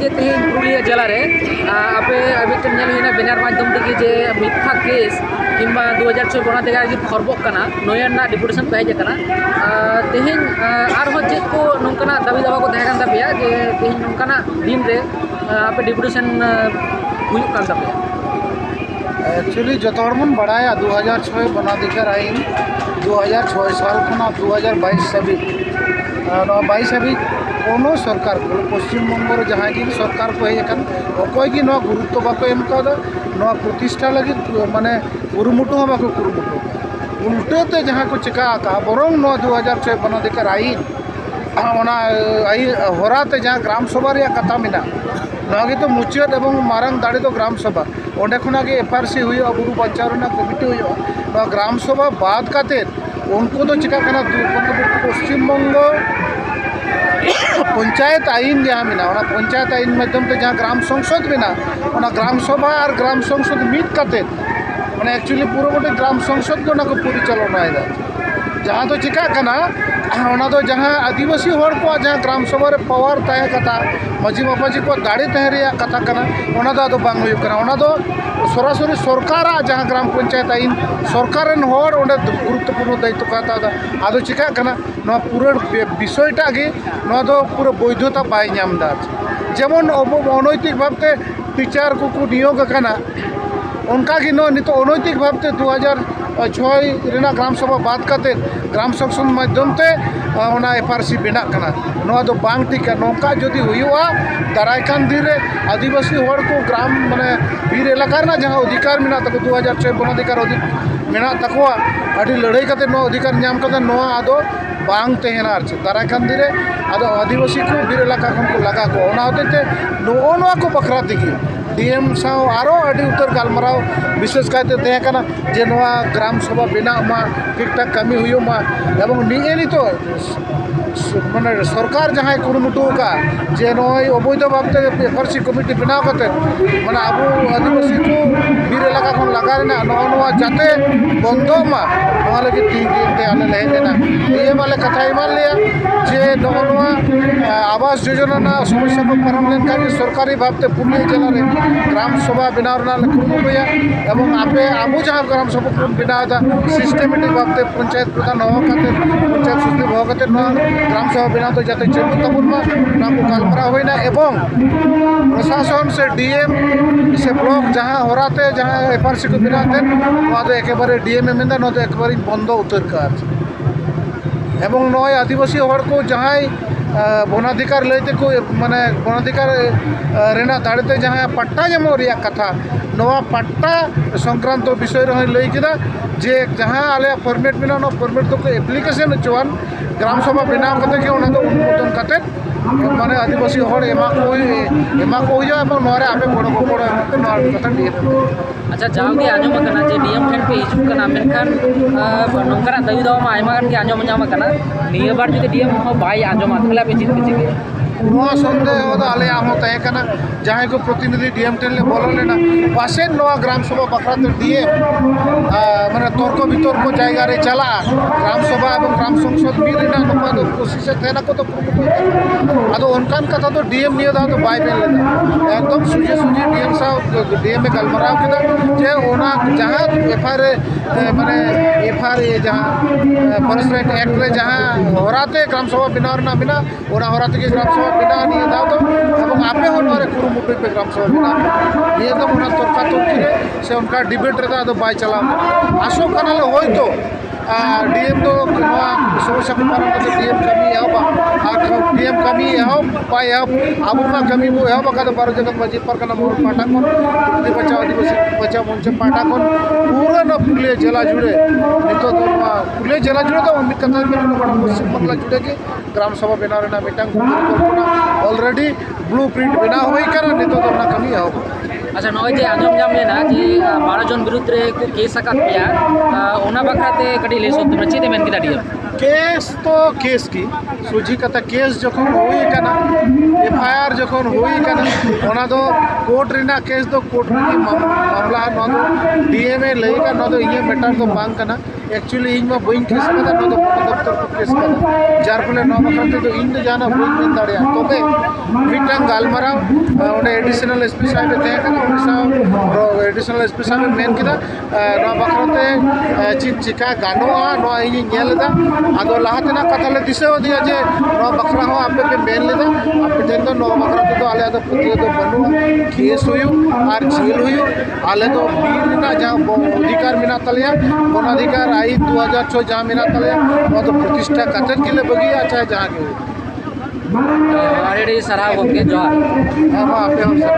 जे तेहन पुरुलिया जिला रे आपे अभी नेलना बेनार माध्यम तक जे मिथ्या केस किंबा 2006 बनाधिकार जो खरबक नया डिपुटेशन पे हजना तेहन चेक को नौकना दाबी दावा को तहन तपेया जे तेहन नौकना दिन रे आपे डिपुटेशन हुयुक तपेया। एक्चुअली जो बड़ा 2006 बनाधिकार आईन 2006 साल खुना 2022 हाबी 22 हाबी कोनो सरकार को पश्चिम बंगो जहाँ की सरकार को हेकन अकय की गुरुत्व बाको एम का प्रतिष्ठा लगे माने कुरुमुटु हाँ बाको कुरुमुटु उल्टे जहाँ को चिका बरंग 2006 बनाधिकार आईन हराते जहाँ ग्राम सभा कथा में नागे तो मुचाद और मारंग दाड़े तो ग्राम सभा ओंडे खुना के एफआरसी हुआ बुरु बचाव कमिटी हुआ ग्राम सभा बाद काते उनको तो चिका पश्चिम बंगो पंचायत आईन जहाँ में पंचायत आईन माध्यम से जहाँ ग्राम संसद में ग्राम सभा और ग्राम संसद मीत काते मैंने एक्चुअली पूरा गोटे ग्राम संसद को परिचालना जहाँ तो चिका तो जहाँ आदिवासी होड़ को जहाँ ग्राम सभा रे पावर तय कथा मजी बापाजी को दाड़ी तहन कथा तो बांग हुई तो सरासरी सरकार जहाँ ग्राम पंचायत आईन सरकार होड़ ओंडे गुरुत्वपूर्ण दायित्व को हतादा आदो चिका पूरा विषयटा गे तो पूरा वैधता बाय नामदा जेमन अब अनैतिक भावते टीचार को नियोग उनका नित अनैतिक भावते 2006 ग्राम सभा बाद काते ग्राम संसद माध्यम से एफआरसी बनाना तो बांग ठीक नौका जदि हुआ दारायकान दिन में आदिवासी होड़ को ग्राम माने बीर इलाका जहाँ अधिकार में 2006 बनाधिकार मेना तकवा अभी लड़ाई करते अधिकार नाम करते आदो बांग तहना दारायकान दिन में आदिवासी को बीर इलाका को लगा को होते नोआ को बखरा दिखी डीएम साव आरो अड़ी उतर गलमाराव विशेष कहते तहकना जे नोआ ग्राम सभा बनामा ठीक ठाक कमी हुआ एवं निए तो माने सरकार जहाँ कुरुमुटु का जे नय अवैध भावते एफआरसी कमिटी बनाव करते माने अब आदिवासी को बीर इलाका को लगा नवा जाते बंदोमा लगे तीन आले हेजना डीएम वाले कथा इमान लिया जे नवा आवास योजना समस्या को पारम लेनखान सरकारी भावते पुरुलिया जिले में ग्राम सभा बनाव कुरुमुटुया एवं आपे आबू जहाँ ग्राम सभा को बनावा सिस्टेमेटिक भावते पंचायत प्रधान होते पंचायत सचिव होते ग्राम सभा बनाव तो जाते चलू तबुनमा को गलमारा होना एवं प्रशासन से डीएम से ब्लॉक जहाँ होराते जहाँ एफआरसी को बनाते एकेबारे डीएम मेदा तो एकेबारे बंद उतर का एवं नय आदिवासी होड़ को जहाँ वनाधिकार लैते को माने वनाधिकार रेना दाड़ेते जहाँ पट्टा जमो रिया कथा नवा पट्टा संक्रांत विषय रही लई किदा जे जहाँ आले फॉर्मेट में फॉर्मेट तो एप्लीकेशन चुवान ग्राम सभा बनाव करते के अनुमोदन करते माने आदिवासी होड़ एमा को नोरे आपे बड़ कथा निये अच्छा जाओगे आजम जे डीएम ठेन पे हिजुकना मेनखान नौकना दाबी दावा आयमा गान के आजम नाम निया बार जो डीएम बाय आजमा तले पे चित पे सन्देह आले तहकना जहाँ को प्रतिनिधि डीएम टेन बोलो लेना पासे ग्राम सभा बखराते डीएम माने तर्क वितर्क जगह रे चला ग्राम सभा और ग्राम संसद भी कोशिश तहना को तो अदो उनकान कथा तो डीएम निये तो बाय बेन लेना एकदम सुझे सुझे डीएम साहब डीएम में गलमाराव किदा जे ओना जहाँ एफआईआर माने एफआईआर जहाँ फॉरेस्ट राइट एक्ट रे जहाँ हराते ग्राम सभा बनाव ना बिना ओना हराते के ग्राम सभा बना निये दाव तो आपे होने कुरुमुटु पे ग्राम सभा बना निये तो तर्का तर्की से उनका डिबेट रे बाय चला आसो कनाले होय तो डीएम तो समस्या को पालन करते डीएम कमी एहबा डीएम कमी एहब पाए एहब अब कमी वो एहब का 12 जगह मजी परगना मोर पाटाकोन बचाओ आदिवासी बचाओ मंच पाटाकोन पूरा न पुरुलिया जिला जुड़े नितो तो पुरुलिया जिला जुड़े तो उम्मीद करता है कि बड़ा पश्चिम बांग्ला जुड़े कि ग्राम सभा बनाव रेना मिटांग ऑलरेडी ब्लूप्रिंट बनाव होई करा नितो तो ना कमी एहब अच्छा नय जे आंजम जाम लेना जे 12 जन विरुद्ध रे को केस आकात पेया ओना बखराते कटी ले सो तुम चेते मेन किदा डीएम केस तो केस की सूझी कथा केस जखन हुई कना एफआईआर जखन हुई कना ओना दो कोर्ट रिना केस दो कोर्ट की मामला नो दो डीएमए लई का नो दो इये मैटर दो बांग कना एक्चुअली इन में बइन केस कदा नो दो दफ्तर को केस कदा जार फले नो बखते तो इन जाना बइन में दाड़िया तबे मिटन गालमाराव ओने एडिशनल एसपी साहब थे कना ओने साहब एडिशनल एसपी साहब मेन किदा नो बखते चित चिका गानोआ नो इन नेलदा आदो लाहतना कथा ले दिसे दिया जे नो बखरा हो आपे पे मेन लेदा आपे तेन दो नो बखरा तो आले दो पुतियो दो बनु केस हुयु आर जेल हुयु आले दो बीर ना जा अधिकार मिना तलिया वन अधिकार आई 2006 जहाँ मिना तलिया नो तो प्रतिष्ठा कतन के लिए बगिया चाहे जहाँ के आड़ी सराह होके जोहार हाँ हाँ आपे हम सब